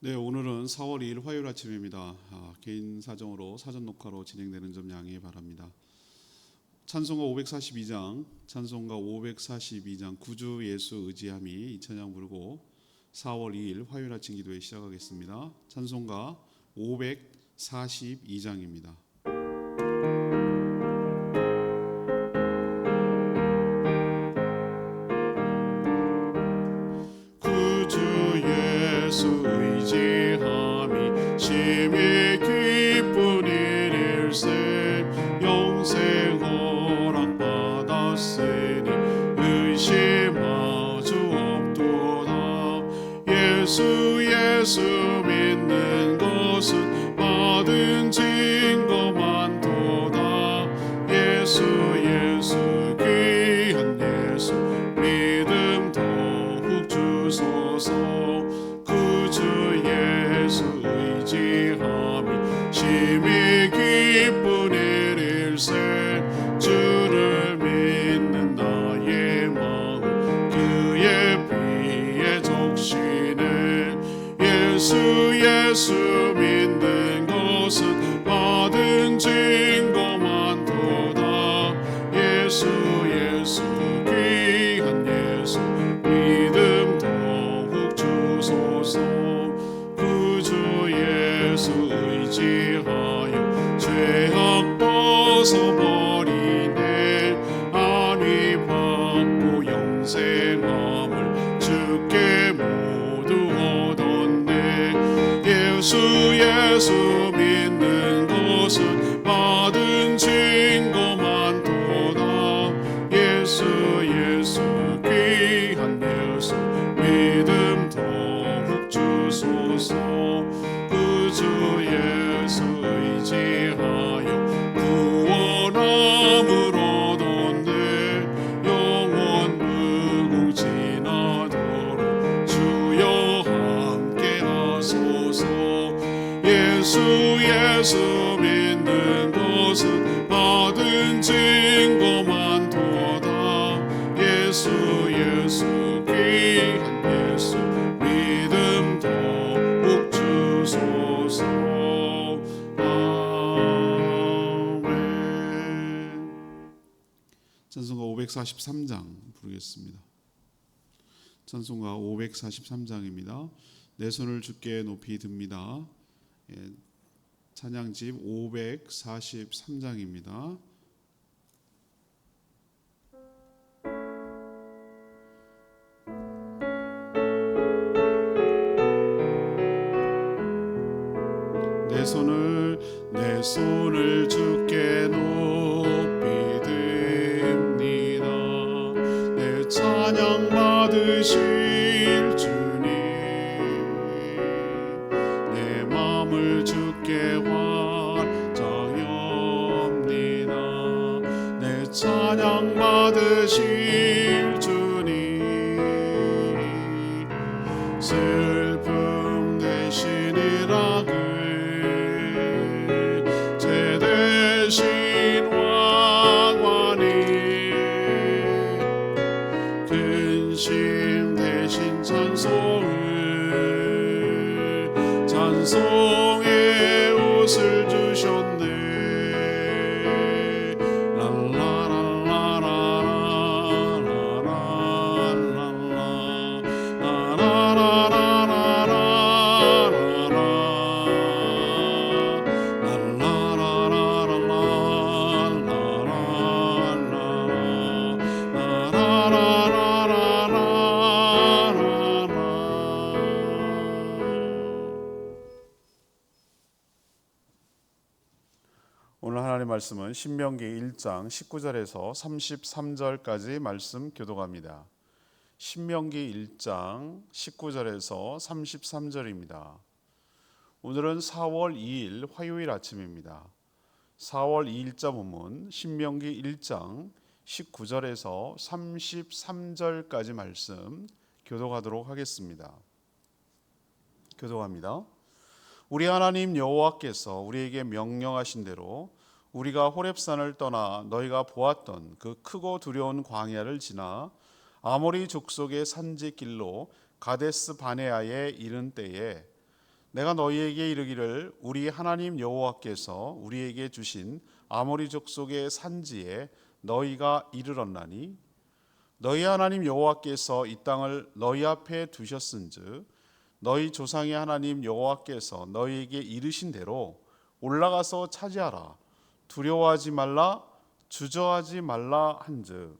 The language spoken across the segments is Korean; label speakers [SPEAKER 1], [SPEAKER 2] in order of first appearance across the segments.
[SPEAKER 1] 네, 오늘은 4월 2일 화요일 아침입니다. 개인 사정으로 사전 녹화로 진행되는 점 양해 바랍니다. 찬송가 542장, 찬송가 542장 구주 예수 의지함이 이 찬양 부르고 4월 2일 화요일 아침 기도회 시작하겠습니다. 찬송가 542장입니다. 의지함이 심히 기쁜 일일세 영생 허락받았으니 의심하주 없도다. 예수 믿는 것은 받은 증거 많도다. 예수 귀한 예수 믿음 더욱 주소서. 의지함이 심히 기쁜 일일세 주를 믿는 나의 마음 그의 피에 적시네. 예수 믿는 것은 받은 증거 많도다. 예수 귀한 예수 믿음 더욱 주소서. 의지하여 죄악 벗어버리네. 안위 받고 영생함을 주께 모두 얻었네. 예수 믿는 것은 받은 증거 많도다. 예수 귀한 예수 믿음 더욱 주소서. 주 예수 의지하여 구원함을 얻었네. 영원 무궁지나도록 주여 함께 하소서. 예수 믿는 것은 받은 증거 많도다. 예수 귀한 예수 믿음 더욱 주소서. 찬송가 543장 부르겠습니다. 찬송가 543장입니다. 내 손을 주께 높이 듭니다. 찬양집 543장입니다. 내 손을 주께 높이 듭니다. 내 찬양 받으실 주님, 내 마음을 주께 활짝엽니다. 내 찬양 받으실 주님, 슬픔 대신이라 근심 대신 찬송의 옷을 주셨네. 오늘 하나님의 말씀은 신명기 1장 19절에서 33절까지 말씀 교독합니다. 신명기 1장 19절에서 33절입니다. 오늘은 4월 2일 화요일 아침입니다. 4월 2일자 본문 신명기 1장 19절에서 33절까지 말씀 교독하도록 하겠습니다. 교독합니다. 우리 하나님 여호와께서 우리에게 명령하신 대로 우리가 호렙산을 떠나 너희가 보았던 그 크고 두려운 광야를 지나 아모리 족속의 산지길로 가데스 바네아에 이른 때에
[SPEAKER 2] 내가 너희에게 이르기를 우리 하나님 여호와께서 우리에게 주신 아모리 족속의 산지에 너희가 이르렀나니 너희 하나님 여호와께서 이 땅을 너희 앞에 두셨은즉 너희 조상의 하나님 여호와께서 너희에게 이르신 대로 올라가서 차지하라. 두려워하지 말라, 주저하지 말라 한즉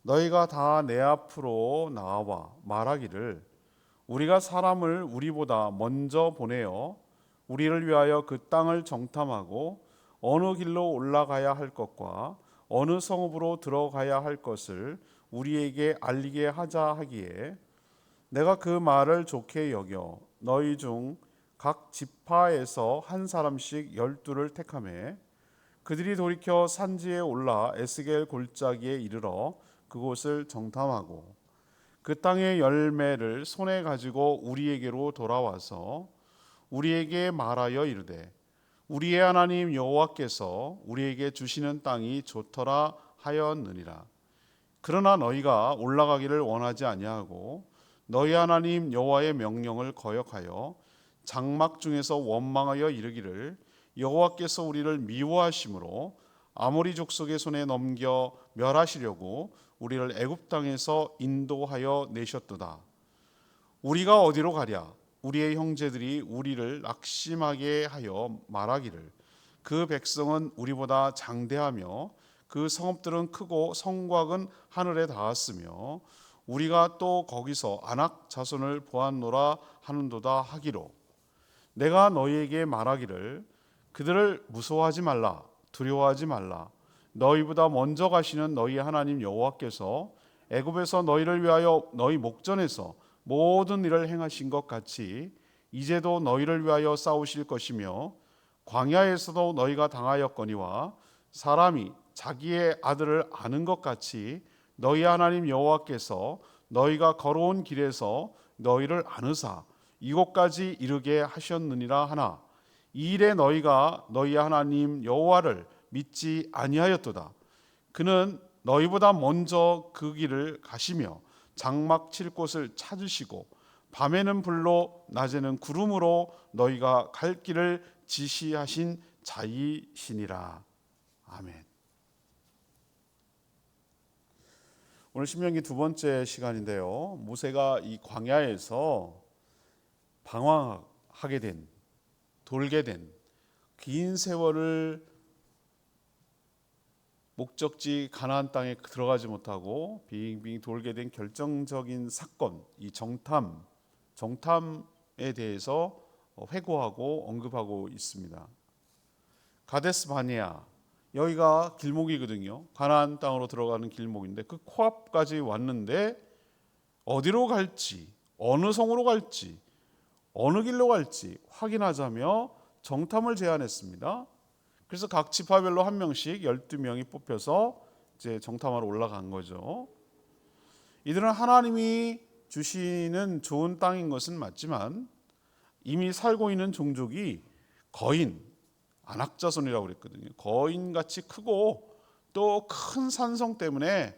[SPEAKER 2] 너희가 다 내 앞으로 나와 말하기를 우리가 사람을 우리보다 먼저 보내어 우리를 위하여 그 땅을 정탐하고 어느 길로 올라가야 할 것과 어느 성읍으로 들어가야 할 것을 우리에게 알리게 하자 하기에 내가 그 말을 좋게 여겨 너희 중 각 지파에서 한 사람씩 12를 택하매 그들이 돌이켜 산지에 올라 에스겔 골짜기에 이르러 그곳을 정탐하고 그 땅의 열매를 손에 가지고 우리에게로 돌아와서 우리에게 말하여 이르되 우리의 하나님 여호와께서 우리에게 주시는 땅이 좋더라 하였느니라. 그러나 너희가 올라가기를 원하지 아니하고 너희 하나님 여호와의 명령을 거역하여 장막 중에서 원망하여 이르기를 여호와께서 우리를 미워하심으로 아모리 족속의 손에 넘겨 멸하시려고 우리를 애굽 땅에서 인도하여 내셨도다. 우리가 어디로 가랴? 우리의 형제들이 우리를 낙심하게 하여 말하기를 그 백성은 우리보다 장대하며 그 성읍들은 크고 성곽은 하늘에 닿았으며 우리가 또 거기서 아낙 자손을 보았노라 하는도다 하기로 내가 너희에게 말하기를 그들을 무서워하지 말라, 두려워하지 말라. 너희보다 먼저 가시는 너희 하나님 여호와께서 애굽에서 너희를 위하여 너희 목전에서 모든 일을 행하신 것 같이 이제도 너희를 위하여 싸우실 것이며 광야에서도 너희가 당하였거니와 사람이 자기의 아들을 아는 것 같이 너희 하나님 여호와께서 너희가 걸어온 길에서 너희를 아느사 이곳까지 이르게 하셨느니라 하나 이 일에 너희가 너희 하나님 여호와를 믿지 아니하였도다. 그는 너희보다 먼저 그 길을 가시며 장막 칠 곳을 찾으시고 밤에는 불로 낮에는 구름으로 너희가 갈 길을 지시하신 자이시니라. 아멘. 오늘 신명기 두 번째 시간인데요. 모세가 이 광야에서 방황하게 된, 돌게 된 긴 세월을 목적지 가나안 땅에 들어가지 못하고 빙빙 돌게 된 결정적인 사건, 이 정탐에 대해서 회고하고 언급하고 있습니다. 가데스 바네아, 여기가 길목이거든요. 가나안 땅으로 들어가는 길목인데 그 코앞까지 왔는데 어디로 갈지, 어느 성으로 갈지, 어느 길로 갈지 확인하자며 정탐을 제안했습니다. 그래서 각 지파별로 한 명씩 12명이 뽑혀서 이제 정탐하러 올라간 거죠. 이들은 하나님이 주시는 좋은 땅인 것은 맞지만 이미 살고 있는 종족이 거인, 안악자손이라고 그랬거든요. 거인같이 크고 또 큰 산성 때문에,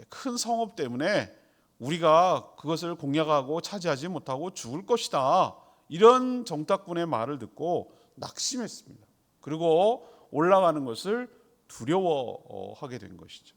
[SPEAKER 2] 큰 성읍 때문에 우리가 그것을 공략하고 차지하지 못하고 죽을 것이다. 이런 정탐꾼의 말을 듣고 낙심했습니다. 그리고 올라가는 것을 두려워하게 된 것이죠.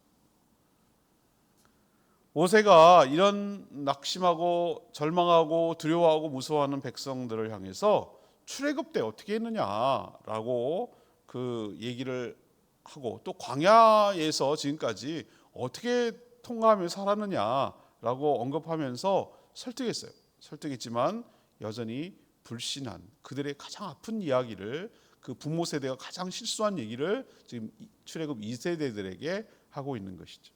[SPEAKER 2] 모세가 이런 낙심하고 절망하고 두려워하고 무서워하는 백성들을 향해서 출애굽 때 어떻게 했느냐라고 그 얘기를 하고 또 광야에서 지금까지 어떻게 통과하며 살았느냐라고 언급하면서 설득했어요. 설득했지만 여전히 불신한 그들의 가장 아픈 이야기를 그 부모 세대가 가장 실수한 얘기를 지금 출애굽 2세대들에게 하고 있는 것이죠.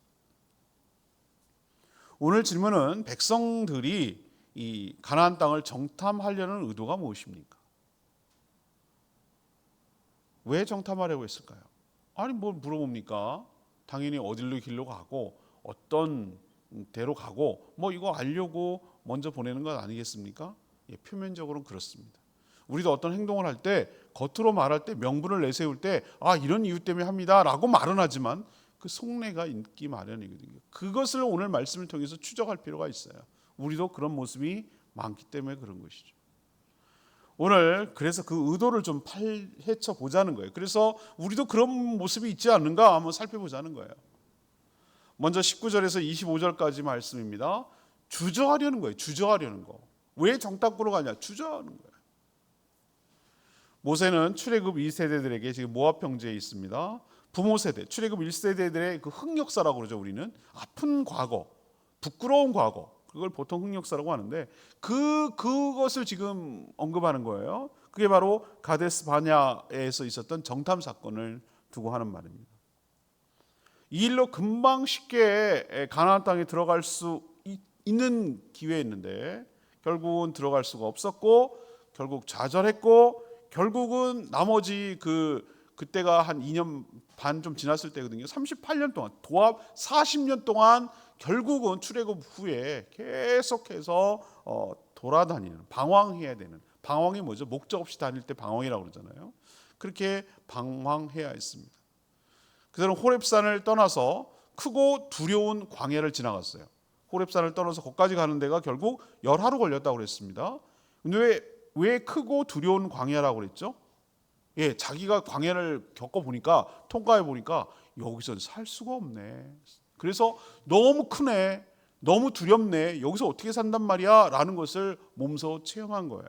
[SPEAKER 2] 오늘 질문은 백성들이 이 가나안 땅을 정탐하려는 의도가 무엇입니까? 왜 정탐하려고 했을까요? 아니 뭘 물어봅니까? 당연히 어디로 길로 가고 어떤 데로 가고 뭐 이거 알려고 먼저 보내는 것 아니겠습니까? 예, 표면적으로는 그렇습니다. 우리도 어떤 행동을 할 때 겉으로 말할 때 명분을 내세울 때 이런 이유 때문에 합니다라고 말은 하지만 그 속내가 있기 마련이거든요. 그것을 오늘 말씀을 통해서 추적할 필요가 있어요. 우리도 그런 모습이 많기 때문에 그런 것이죠. 오늘 그래서 그 의도를 좀 파헤쳐 보자는 거예요. 그래서 우리도 그런 모습이 있지 않는가 한번 살펴보자는 거예요. 먼저 19절에서 25절까지 말씀입니다. 주저하려는 거예요. 주저하려는 거. 왜 정탐꾼으로 가냐? 주저하는 거예요. 모세는 출애굽 2세대들에게 지금 모압 평지에 있습니다. 부모 세대, 출애굽 1세대들의 그 흑역사라고 그러죠. 우리는 아픈 과거, 부끄러운 과거, 그걸 보통 흑역사라고 하는데 그것을 지금 언급하는 거예요. 그게 바로 가데스 바냐에서 있었던 정탐 사건을 두고 하는 말입니다. 이 일로 금방 쉽게 가나안 땅에 들어갈 수 있는 기회였는데 결국은 들어갈 수가 없었고, 결국 좌절했고, 결국은 나머지 그때가 한 2년 반 좀 지났을 때거든요. 38년 동안, 도합 40년 동안 결국은 출애굽 후에 계속해서 돌아다니는, 방황해야 되는, 방황이 뭐죠? 목적 없이 다닐 때 방황이라고 그러잖아요. 그렇게 방황해야 했습니다. 그들은 호렙산을 떠나서 크고 두려운 광야를 지나갔어요. 호렙산을 떠나서 거기까지 가는 데가 결국 열하루 걸렸다고 그랬습니다. 근데 왜 크고 두려운 광야라고 그랬죠? 예, 자기가 광야를 겪어보니까, 통과해보니까 여기서 살 수가 없네. 그래서 너무 크네, 너무 두렵네, 여기서 어떻게 산단 말이야 라는 것을 몸소 체험한 거예요.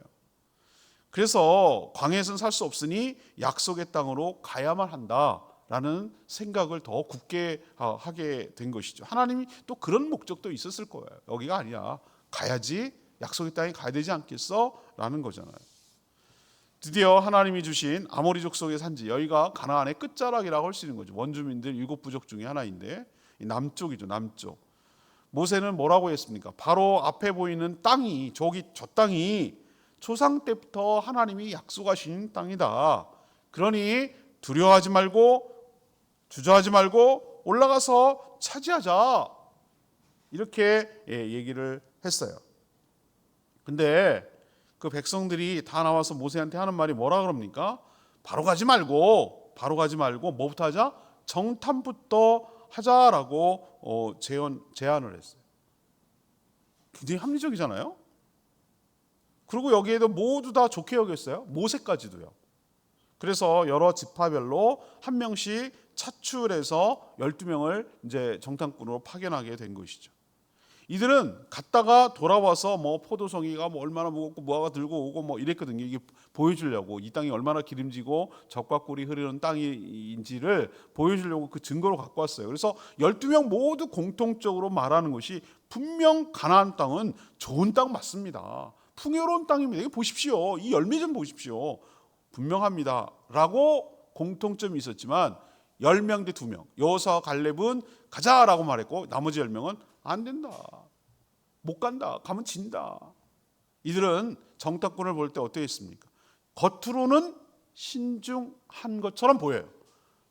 [SPEAKER 2] 그래서 광야에서는 살 수 없으니 약속의 땅으로 가야만 한다라는 생각을 더 굳게 하게 된 것이죠. 하나님이 또 그런 목적도 있었을 거예요. 여기가 아니야, 가야지, 약속의 땅에 가야 되지 않겠어? 라는 거잖아요. 드디어 하나님이 주신 아모리 족속의 산지, 여기가 가나안의 끝자락이라고 할 수 있는 거죠. 원주민들 7부족 중에 하나인데 남쪽이죠. 남쪽. 모세는 뭐라고 했습니까? 바로 앞에 보이는 땅이, 저 땅이 조상 때부터 하나님이 약속하신 땅이다. 그러니 두려워하지 말고 주저하지 말고 올라가서 차지하자. 이렇게 얘기를 했어요. 근데 그 백성들이 다 나와서 모세한테 하는 말이 뭐라 그럽니까? 바로 가지 말고 뭐부터 하자? 정탐부터 하자라고 제안을 했어요. 굉장히 합리적이잖아요. 그리고 여기에도 모두 다 좋게 여겼어요. 모세까지도요. 그래서 여러 지파별로 한 명씩 차출해서 12명을 이제 정탐꾼으로 파견하게 된 것이죠. 이들은 갔다가 돌아와서 뭐 포도송이가 뭐 얼마나 무겁고 무화과 들고 오고 뭐 이랬거든요. 이게 보여주려고, 이 땅이 얼마나 기름지고 젖과 꿀이 흐르는 땅인지를 보여주려고 그 증거로 갖고 왔어요. 그래서 12명 모두 공통적으로 말하는 것이 분명 가나안 땅은 좋은 땅 맞습니다. 풍요로운 땅입니다. 이거 보십시오. 이 열매 좀 보십시오. 분명합니다. 라고 공통점이 있었지만 10명 대 2명, 여호수아와 갈렙은 가자라고 말했고 나머지 10명은 안 된다, 못 간다, 가면 진다. 이들은 정탐꾼을 볼 때 어떻게 했습니까? 겉으로는 신중한 것처럼 보여요.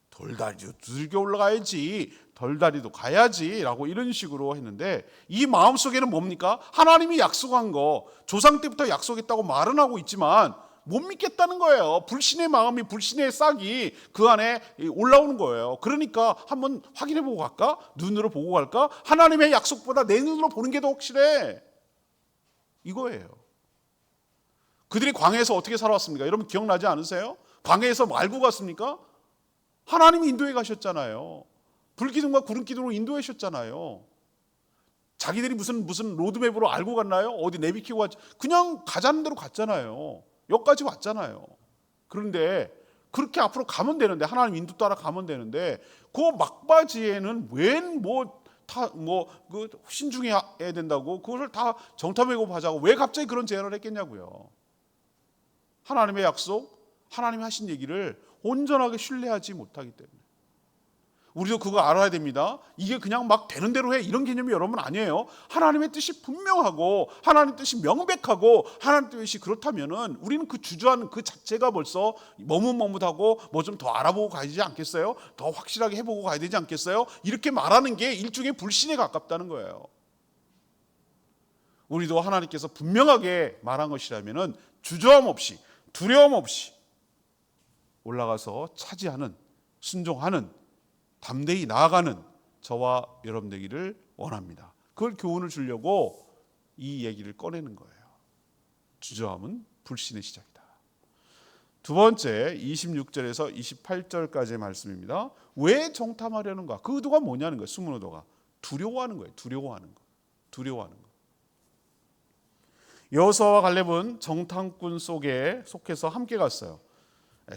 [SPEAKER 2] 돌다리도 두들겨 올라가야지, 덜다리도 가야지 라고 이런 식으로 했는데 이 마음속에는 뭡니까? 하나님이 약속한 거, 조상 때부터 약속했다고 말은 하고 있지만 못 믿겠다는 거예요. 불신의 마음이, 불신의 싹이 그 안에 올라오는 거예요. 그러니까 한번 확인해 보고 갈까? 눈으로 보고 갈까? 하나님의 약속보다 내 눈으로 보는 게 더 확실해, 이거예요. 그들이 광야에서 어떻게 살아왔습니까? 여러분 기억나지 않으세요? 광야에서 뭐 알고 갔습니까? 하나님이 인도해 가셨잖아요. 불기둥과 구름기둥으로 인도해 주셨잖아요. 자기들이 무슨 로드맵으로 알고 갔나요? 어디 내비키고 갔지? 그냥 가자는 대로 갔잖아요. 여기까지 왔잖아요. 그런데 그렇게 앞으로 가면 되는데, 하나님 인도 따라 가면 되는데 그 막바지에는 웬 그 신중해야 된다고 그것을 다 정탐하고 하자고 왜 갑자기 그런 제안을 했겠냐고요. 하나님의 약속, 하나님이 하신 얘기를 온전하게 신뢰하지 못하기 때문에. 우리도 그거 알아야 됩니다. 이게 그냥 막 되는 대로 해, 이런 개념이 여러분 아니에요. 하나님의 뜻이 분명하고 하나님의 뜻이 명백하고 하나님의 뜻이 그렇다면은 우리는 그 주저하는 그 자체가 벌써 머뭇머뭇하고 뭐 좀 더 알아보고 가야 되지 않겠어요? 더 확실하게 해보고 가야 되지 않겠어요? 이렇게 말하는 게 일종의 불신에 가깝다는 거예요. 우리도 하나님께서 분명하게 말한 것이라면은 주저함 없이, 두려움 없이 올라가서 차지하는, 순종하는, 담대히 나아가는 저와 여러분 되기를 원합니다. 그걸 교훈을 주려고 이 얘기를 꺼내는 거예요. 주저함은 불신의 시작이다. 두 번째 26절에서 28절까지의 말씀입니다. 왜 정탐하려는가? 그 의도가 뭐냐는 거예요. 숨은 의도가 두려워하는 거예요. 두려워하는 거. 여호수아와 갈렙은 정탐꾼 속에 속해서 함께 갔어요.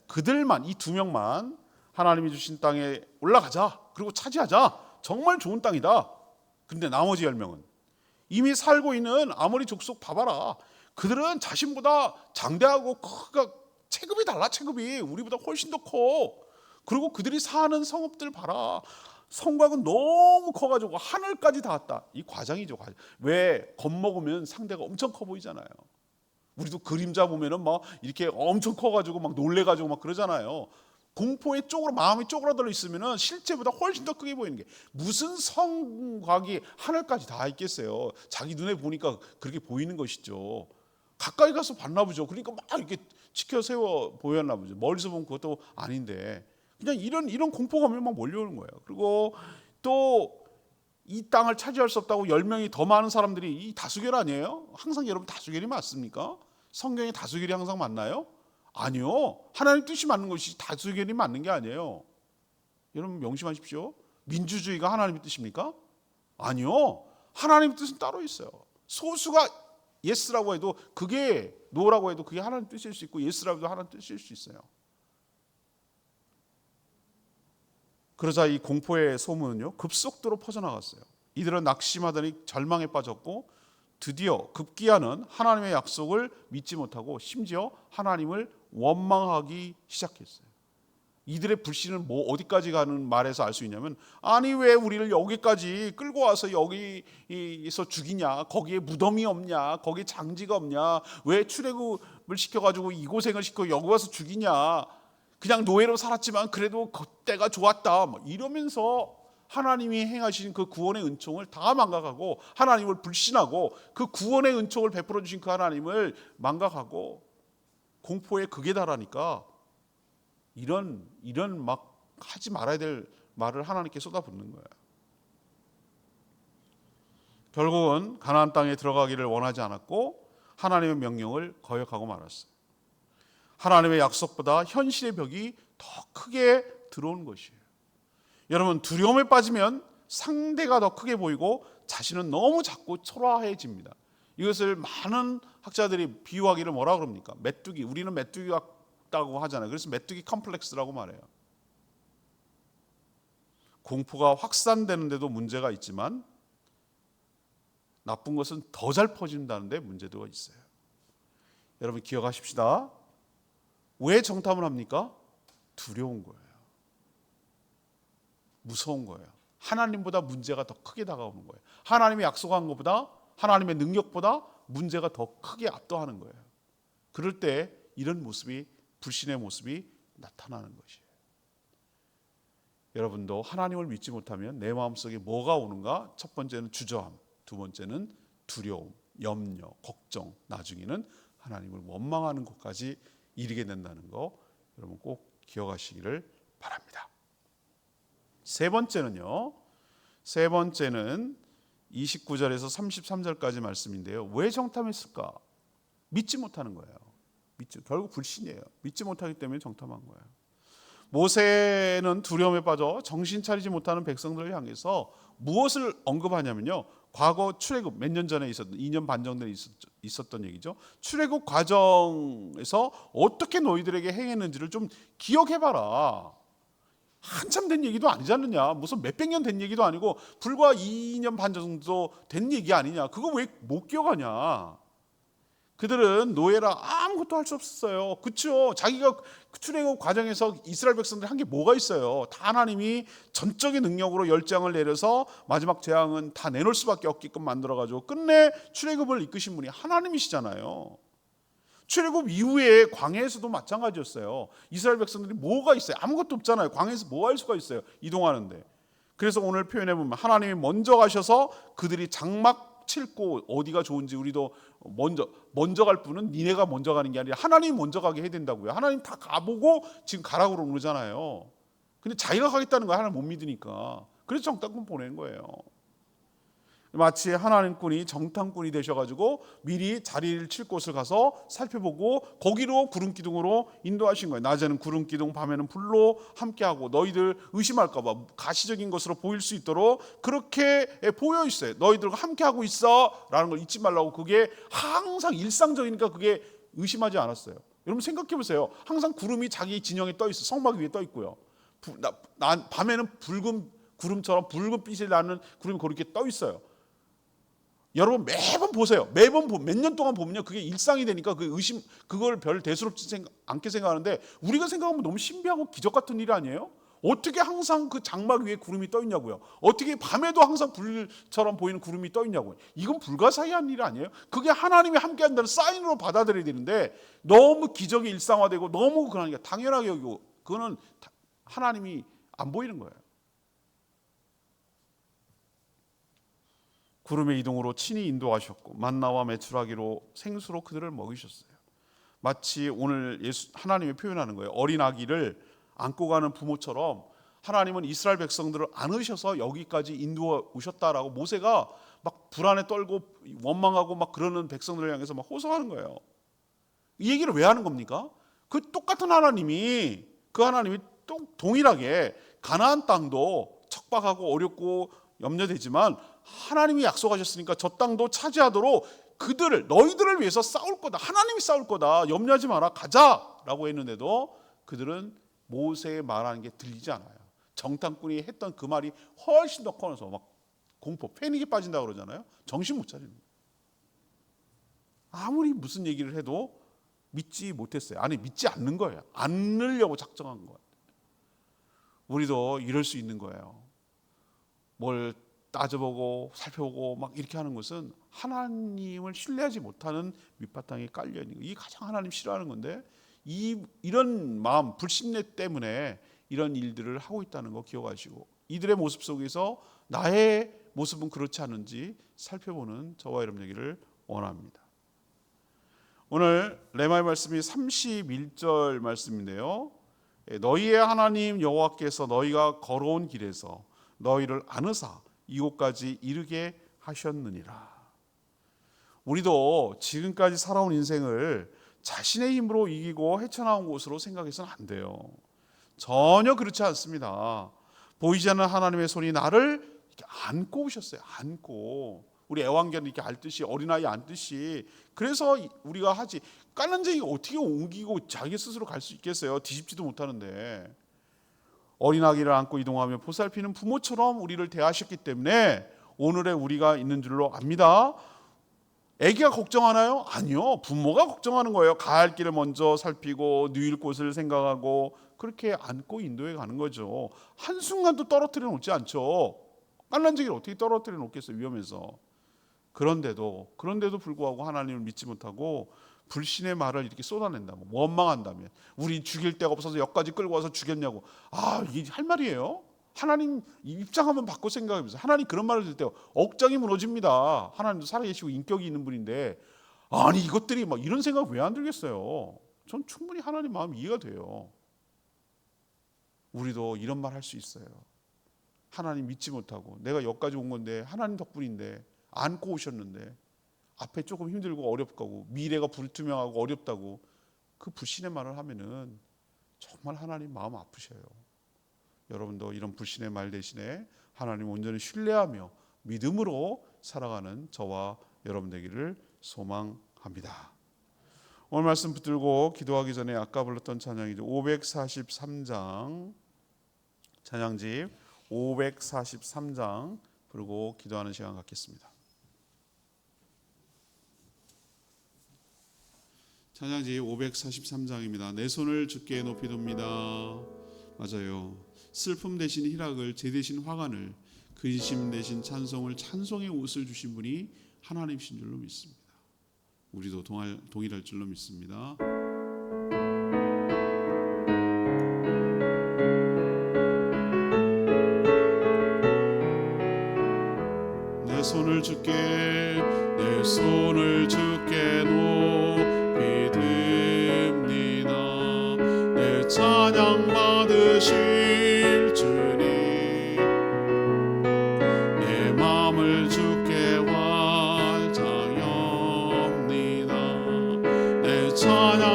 [SPEAKER 2] 그들만, 이 두 명만 하나님이 주신 땅에 올라가자. 그리고 차지하자. 정말 좋은 땅이다. 근데 나머지 10명은 이미 살고 있는 아모리 족속 봐봐라. 그들은 자신보다 장대하고 체급이 달라. 체급이 우리보다 훨씬 더 커. 그리고 그들이 사는 성읍들 봐라. 성곽은 너무 커가지고 하늘까지 닿았다. 이 과장이죠. 과장. 왜 겁먹으면 상대가 엄청 커 보이잖아요. 우리도 그림자 보면은 막 이렇게 엄청 커가지고 막 놀래가지고 막 그러잖아요. 공포에 마음이 쪼그라들어 있으면은 실제보다 훨씬 더 크게 보이는 게 무슨 성곽이 하늘까지 닿아 있겠어요. 자기 눈에 보니까 그렇게 보이는 것이죠. 가까이 가서 봤나 보죠. 그러니까 막 이렇게 치켜 세워 보였나 보죠. 멀리서 보면 그것도 아닌데 그냥 이런 공포감이 막 몰려오는 거예요. 그리고 또 이 땅을 차지할 수 없다고 10명이 더 많은 사람들이 이 다수결 아니에요? 항상 여러분 다수결이 맞습니까? 성경에 다수결이 항상 맞나요? 아니요. 하나님 뜻이 맞는 것이 다수결이 맞는 게 아니에요. 여러분 명심하십시오. 민주주의가 하나님의 뜻입니까? 아니요. 하나님의 뜻은 따로 있어요. 소수가 예스라고 해도 그게 노라고 해도 그게 하나님 뜻일 수 있고 예스라고 해도 하나님 뜻일 수 있어요. 그러자 이 공포의 소문은요 급속도로 퍼져나갔어요. 이들은 낙심하더니 절망에 빠졌고 드디어 급기야는 하나님의 약속을 믿지 못하고 심지어 하나님을 원망하기 시작했어요. 이들의 불신은 어디까지 가는 말에서 알 수 있냐면 아니 왜 우리를 여기까지 끌고 와서 여기서 죽이냐, 거기에 무덤이 없냐, 거기에 장지가 없냐, 왜 출애굽을 시켜가지고 이 고생을 시켜 여기 와서 죽이냐, 그냥 노예로 살았지만 그래도 그때가 좋았다 이러면서 하나님이 행하신 그 구원의 은총을 다 망각하고 하나님을 불신하고 그 구원의 은총을 베풀어 주신 그 하나님을 망각하고 공포의 극에 달하니까 이런 막 하지 말아야 될 말을 하나님께 쏟아붓는 거예요. 결국은 가나안 땅에 들어가기를 원하지 않았고 하나님의 명령을 거역하고 말았어요. 하나님의 약속보다 현실의 벽이 더 크게 들어온 것이에요. 여러분 두려움에 빠지면 상대가 더 크게 보이고 자신은 너무 작고 초라해집니다. 이것을 많은 학자들이 비유하기를 뭐라 그럽니까? 메뚜기. 우리는 메뚜기 같다고 하잖아요. 그래서 메뚜기 컴플렉스라고 말해요. 공포가 확산되는데도 문제가 있지만 나쁜 것은 더 잘 퍼진다는데 문제도 있어요. 여러분 기억하십시다. 왜 정탐을 합니까? 두려운 거예요. 무서운 거예요. 하나님보다 문제가 더 크게 다가오는 거예요. 하나님이 약속한 것보다 하나님의 능력보다 문제가 더 크게 압도하는 거예요. 그럴 때 이런 모습이 불신의 모습이 나타나는 것이에요. 여러분도 하나님을 믿지 못하면 내 마음속에 뭐가 오는가? 첫 번째는 주저함, 두 번째는 두려움, 염려, 걱정, 나중에는 하나님을 원망하는 것까지 이르게 된다는 거 여러분 꼭 기억하시기를 바랍니다. 세 번째는 29절에서 33절까지 말씀인데요. 왜 정탐했을까? 믿지 못하는 거예요. 결국 불신이에요. 믿지 못하기 때문에 정탐한 거예요. 모세는 두려움에 빠져 정신 차리지 못하는 백성들을 향해서 무엇을 언급하냐면요. 과거 출애굽 몇 년 전에 있었던 2년 반 정도 있었던 얘기죠. 출애굽 과정에서 어떻게 너희들에게 행했는지를 좀 기억해봐라. 한참 된 얘기도 아니지 않느냐. 무슨 몇백 년 된 얘기도 아니고 불과 2년 반 정도 된 얘기 아니냐. 그거 왜 못 기억하냐. 그들은 노예라 아무것도 할 수 없었어요. 그렇죠. 자기가 출애굽 과정에서 이스라엘 백성들이 한 게 뭐가 있어요. 다 하나님이 전적인 능력으로 열장을 내려서 마지막 재앙은 다 내놓을 수밖에 없게끔 만들어가지고 끝내 출애굽을 이끄신 분이 하나님이시잖아요. 출애굽 이후에 광야에서도 마찬가지였어요. 이스라엘 백성들이 뭐가 있어요? 아무것도 없잖아요. 광야에서 뭐 할 수가 있어요? 이동하는데. 그래서 오늘 표현해 보면 하나님이 먼저 가셔서 그들이 장막 칠고 어디가 좋은지 우리도 먼저 갈 분은 니네가 먼저 가는 게 아니라 하나님이 먼저 가게 해야 된다고요. 하나님 다 가보고 지금 가라고 그러잖아요. 근데 자기가 가겠다는 거 하나님 못 믿으니까. 그래서 정탐꾼 보낸 거예요. 마치 하나님꾼이 정탐꾼이 되셔가지고 미리 자리를 칠 곳을 가서 살펴보고 거기로 구름기둥으로 인도하신 거예요. 낮에는 구름기둥, 밤에는 불로 함께하고 너희들 의심할까 봐 가시적인 것으로 보일 수 있도록 그렇게 보여 있어요. 너희들과 함께하고 있어 라는 걸 잊지 말라고. 그게 항상 일상적이니까 그게 의심하지 않았어요. 여러분 생각해 보세요. 항상 구름이 자기 진영에 떠 있어. 성막 위에 떠 있고요. 밤에는 붉은 구름처럼 붉은 빛이 나는 구름이 그렇게 떠 있어요. 여러분 매번 보세요. 매번 몇 년 동안 보면요, 그게 일상이 되니까 그 의심, 그걸 별 대수롭지 않게 생각하는데 우리가 생각하면 너무 신비하고 기적 같은 일 아니에요? 어떻게 항상 그 장막 위에 구름이 떠 있냐고요? 어떻게 밤에도 항상 불처럼 보이는 구름이 떠 있냐고요? 이건 불가사의한 일 아니에요? 그게 하나님이 함께한다는 사인으로 받아들여야 되는데 너무 기적이 일상화되고 너무 그러니까 당연하게 여기고 그거는 하나님이 안 보이는 거예요. 구름의 이동으로 친히 인도하셨고 만나와 메추라기로 생수로 그들을 먹이셨어요. 마치 오늘 하나님이 표현하는 거예요. 어린 아기를 안고 가는 부모처럼 하나님은 이스라엘 백성들을 안으셔서 여기까지 인도해 오셨다라고 모세가 막 불안에 떨고 원망하고 막 그러는 백성들을 향해서 막 호소하는 거예요. 이 얘기를 왜 하는 겁니까? 그 똑같은 하나님이 동일하게 가나안 땅도 척박하고 어렵고 염려되지만 하나님이 약속하셨으니까 저 땅도 차지하도록 너희들을 위해서 싸울 거다. 하나님이 싸울 거다. 염려하지 마라. 가자라고 했는데도 그들은 모세의 말하는 게 들리지 않아요. 정탐꾼이 했던 그 말이 훨씬 더 커서 막 공포, 패닉에 빠진다고 그러잖아요. 정신 못 차리는 거예요. 아무리 무슨 얘기를 해도 믿지 못했어요. 아니 믿지 않는 거예요. 않으려고 작정한 거예요. 우리도 이럴 수 있는 거예요. 뭘 따져보고 살펴보고 막 이렇게 하는 것은 하나님을 신뢰하지 못하는 밑바탕에 깔려 있는 거예요. 이게 가장 하나님 싫어하는 건데 이런 마음, 불신뢰 때문에 이런 일들을 하고 있다는 거 기억하시고 이들의 모습 속에서 나의 모습은 그렇지 않은지 살펴보는 저와 여러분에게를 원합니다. 오늘 레마의 말씀이 31절 말씀인데요. 너희의 하나님 여호와께서 너희가 걸어온 길에서 너희를 안으사 이곳까지 이르게 하셨느니라. 우리도 지금까지 살아온 인생을 자신의 힘으로 이기고 헤쳐나온 곳으로 생각해서는 안 돼요. 전혀 그렇지 않습니다. 보이지 않는 하나님의 손이 나를 이렇게 안고 오셨어요. 안고. 우리 애완견 이렇게 앓듯이 어린아이 안듯이. 그래서 우리가 하지. 까는쟁이가 어떻게 옮기고 자기 스스로 갈 수 있겠어요? 뒤집지도 못하는데. 어린아기를 안고 이동하며 보살피는 부모처럼 우리를 대하셨기 때문에 오늘의 우리가 있는 줄로 압니다. 아기가 걱정하나요? 아니요. 부모가 걱정하는 거예요. 갈 길을 먼저 살피고 누일 곳을 생각하고 그렇게 안고 인도해 가는 거죠. 한순간도 떨어뜨려 놓지 않죠. 깔란지기를 어떻게 떨어뜨려 놓겠어요. 위험해서. 그런데도 불구하고 하나님을 믿지 못하고 불신의 말을 이렇게 쏟아낸다면, 원망한다면, 우리 죽일 데가 없어서 여기까지 끌고 와서 죽였냐고. 이게 할 말이에요? 하나님 입장 한번 바꿔 생각해보세요. 하나님 그런 말을 들을 때 억장이 무너집니다. 하나님도 살아계시고 인격이 있는 분인데 아니 이것들이 막 이런 생각 왜 안 들겠어요? 전 충분히 하나님 마음 이해가 돼요. 우리도 이런 말 할 수 있어요. 하나님 믿지 못하고 내가 여기까지 온 건데 하나님 덕분인데 안고 오셨는데 앞에 조금 힘들고 어렵고 미래가 불투명하고 어렵다고 그 불신의 말을 하면은 정말 하나님 마음 아프셔요. 여러분도 이런 불신의 말 대신에 하나님 온전히 신뢰하며 믿음으로 살아가는 저와 여러분 되기를 소망합니다. 오늘 말씀 붙들고 기도하기 전에 아까 불렀던 찬양이죠. 543장 찬양집 543장 부르고 기도하는 시간 갖겠습니다.
[SPEAKER 1] 찬양지 543장입니다. 내 손을 주께 높이 듭니다. 맞아요. 슬픔 대신 희락을, 제 대신 화관을, 근심 대신 찬송을, 찬송의 옷을 주신 분이 하나님이신 줄로 믿습니다. 우리도 동일할 줄로 믿습니다. 내 손을 주께 높이 듭니다. 내 찬양 받으실 주님, 내 마음을 주께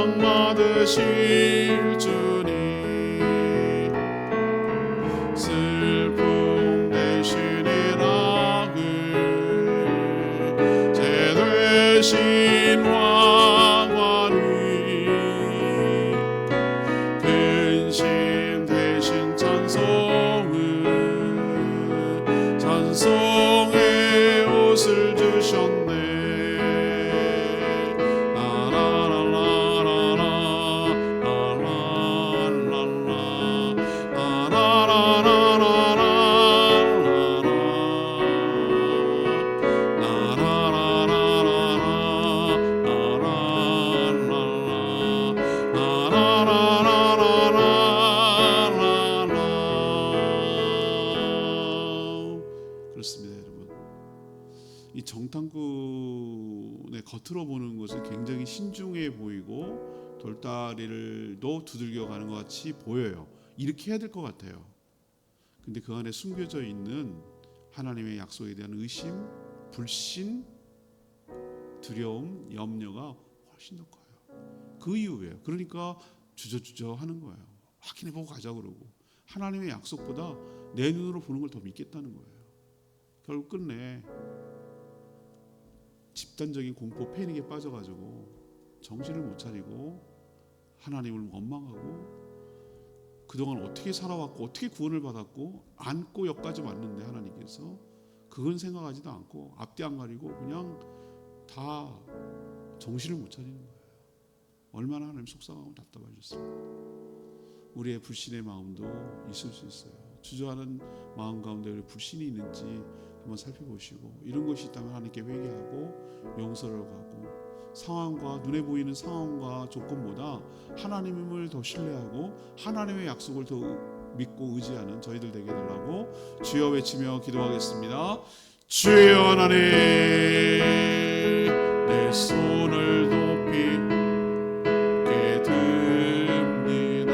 [SPEAKER 1] 찬양 받으실 주님 슬픔 대신에 낙을 제 되신 왕관을 근심 대신 찬송의 옷을 주셨네. 그렇습니다, 여러분. 이 정탐꾼의 겉으로 보는 것은 굉장히 신중해 보이고 돌다리를도 두들겨 가는 것 같이 보여요. 이렇게 해야 될 것 같아요. 근데 그 안에 숨겨져 있는 하나님의 약속에 대한 의심, 불신, 두려움, 염려가 훨씬 더 커요. 그 이유예요. 그러니까 주저주저 하는 거예요. 확인해보고 가자 그러고 하나님의 약속보다 내 눈으로 보는 걸 더 믿겠다는 거예요. 결국 끝내 집단적인 공포 패닉에 빠져가지고 정신을 못 차리고 하나님을 원망하고 그동안 어떻게 살아왔고 어떻게 구원을 받았고 안고 여기까지 왔는데 하나님께서 그건 생각하지도 않고 앞뒤 안 가리고 그냥 다 정신을 못 차리는 거예요. 얼마나 하나님 속상하고 답답하셨습니까? 우리의 불신의 마음도 있을 수 있어요. 주저하는 마음 가운데 우리 불신이 있는지 한번 살펴보시고 이런 것이 있다면 하나님께 회개하고 용서를 가고 상황과 눈에 보이는 상황과 조건보다 하나님을 더 신뢰하고 하나님의 약속을 더 믿고 의지하는 저희들 되게 해달라고 주여 외치며 기도하겠습니다. 주여 하나님 내 손을 높이 듭니다.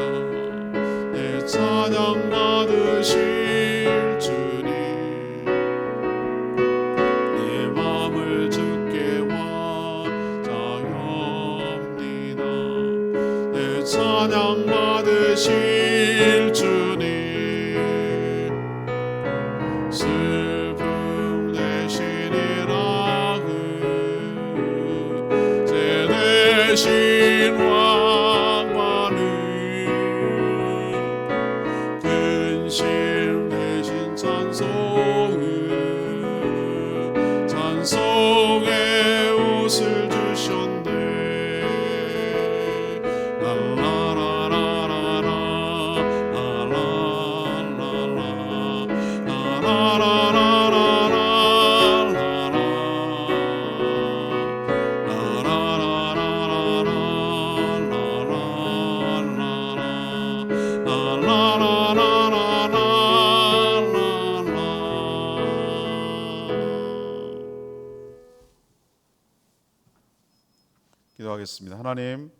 [SPEAKER 1] 내 찬양 받으실 주님 내 마음을 주께 완자옵니다. 내 찬양 받으실 주님 슬픔 대신이라그 제 대신 왕관을 근심 대신 찬송의 옷을 주셨네.
[SPEAKER 2] 기도하겠습니다. 하나님,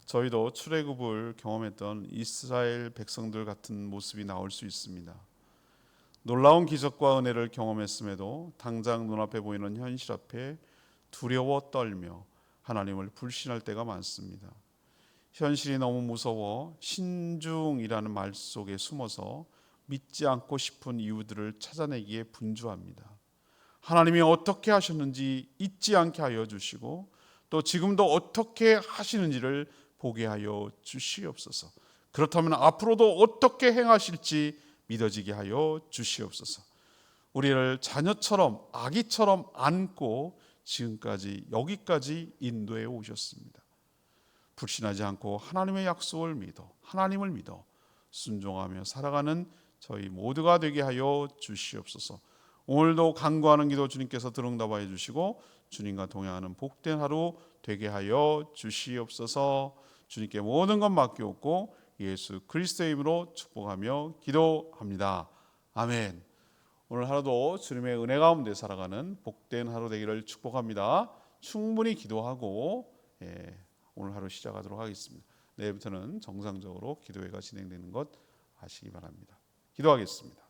[SPEAKER 2] 저희도 출애굽을 경험했던 이스라엘 백성들 같은 모습이 나올 수 있습니다. 놀라운 기적과 은혜를 경험했음에도 당장 눈앞에 보이는 현실 앞에 두려워 떨며 하나님을 불신할 때가 많습니다. 현실이 너무 무서워 신중이라는 말 속에 숨어서 믿지 않고 싶은 이유들을 찾아내기에 분주합니다. 하나님이 어떻게 하셨는지 잊지 않게 하여 주시고 또 지금도 어떻게 하시는지를 보게 하여 주시옵소서. 그렇다면 앞으로도 어떻게 행하실지 믿어지게 하여 주시옵소서. 우리를 자녀처럼 아기처럼 안고 지금까지 여기까지 인도해 오셨습니다. 불신하지 않고 하나님의 약속을 믿어 하나님을 믿어 순종하며 살아가는 저희 모두가 되게 하여 주시옵소서. 오늘도 간구하는 기도 주님께서 들응답하여 주시고 주님과 동행하는 복된 하루 되게 하여 주시옵소서. 주님께 모든 것 맡기옵고 예수 그리스도의 이름으로 축복하며 기도합니다. 아멘. 오늘 하루도 주님의 은혜 가운데 살아가는 복된 하루 되기를 축복합니다. 충분히 기도하고 오늘 하루 시작하도록 하겠습니다. 내일부터는 정상적으로 기도회가 진행되는 것 아시기 바랍니다. 기도하겠습니다.